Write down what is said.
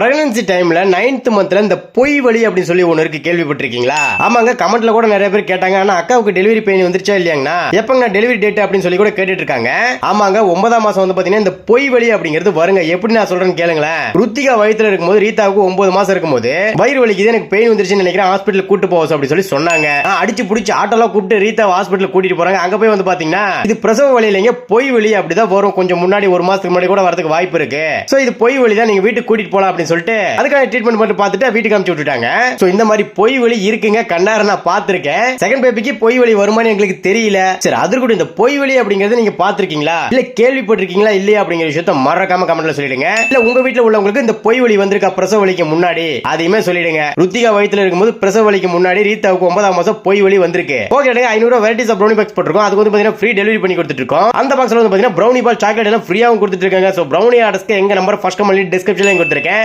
Pregnancy டைம்ல 9th மந்த்ல இந்த பொய் வலி அப்படின்னு சொல்லி ஒன்னு இருக்கு, கேள்விப்பட்டிருக்கீங்களா? ஆமாங்க, கமெண்ட்ல கூட நிறைய பேர் கேட்டாங்க. ஆனா அக்காவுக்கு டெலிவரி பெயின் வந்துருச்சா இல்லையாங்கண்ணா, எப்பங்க டெலிவரி டேட் அப்படின்னு சொல்லி கூட கேட்டுட்டு இருக்காங்க. ஆமாங்க, 9ஆம் மாசம் வந்து பாத்தீங்கன்னா இந்த பொய் வலி அப்படிங்கிறது வருங்க. எப்படி நான் சொல்றேன்னு கேளுங்களேன். ருத்திகா வயித்துல இருக்கும்போது ரீதாவுக்கு 9 மாசம் இருக்கும்போது வயிறு வலிக்குது, எனக்கு பெயின் வந்துருச்சுன்னு நினைக்கிறேன், ஹாஸ்பிட்டல் கூட்டு போவோம் அப்படின்னு சொல்லி சொன்னாங்க. அடிச்சு பிடிச்சி ஆட்டோலாம் கூப்பிட்டு ரீதா ஹாஸ்பிட்டல் கூட்டிட்டு போறாங்க. அங்க போய் வந்து பாத்தீங்கன்னா இது பிரசவ வலி இல்லைங்க, பொய் வலி அப்படிதான் வரும். கொஞ்சம் முன்னாடி 1 மாசத்துக்கு முன்னாடி கூட வரதுக்கு வாய்ப்பு இருக்கு. சோ இது பொய் வலி தான், நீங்க வீட்டுக்கு கூட்டிட்டு போலாம் அப்படின்னு சொல்லிட்டு அதுக்காக ட்ரீட்மெண்ட் மட்டும் பார்த்துட்டு வீட்டுக்கு அனுப்பிச்சு விட்டுட்டாங்க. சோ இந்த மாதிரி பொய் வலி இருக்குங்க, கண்ணார நான் பார்த்திருக்கேன். செகண்ட் பேபிக்கு பொய் வலி வருமானு எங்களுக்கு தெரியல. சரி, அது கூட இந்த பொய் வலி அப்படிங்கறது நீங்க பார்த்திருக்கீங்களா, இல்ல கேள்விப்பட்டிருக்கீங்களா இல்லையா அப்படிங்கிற விஷயத்தை மறக்காம கமெண்ட்ல சொல்லிடுங்க. இல்ல உங்க வீட்டுல உள்ளவங்களுக்கு இந்த பொய் வலி வந்திருக்கா பிரசவ வலிக்கு முன்னாடி, அதையுமே சொல்லிடுங்க. ருத்திகா வயித்துல இருக்கும்போது பிரசவ வலிக்கு முன்னாடி ரீதாவுக்கு 9ஆம் மாசம் பொய் வலி வந்திருக்கு. Okay, 500 varieties of brownie box போட்டுருக்கோம். அதுக்கு வந்து பாத்தீங்கன்னா ஃப்ரீ டெலிவரி பண்ணி கொடுத்துட்டு இருக்கோம். அந்த பாக்ஸ்ல வந்து பாத்தீங்கன்னா ப்ரௌனி பால், சாக்லேட் எல்லாம் ஃப்ரீயாவும் கொடுத்துட்டு இருக்காங்க. சோ ப்ரௌனி ஆர்டர்ஸ்க்கு எங்க நம்பர் ஃபர்ஸ்ட் கமெண்ட்ல டிஸ்கிரிப்ஷன்ல கொடுத்துருக்கேன்.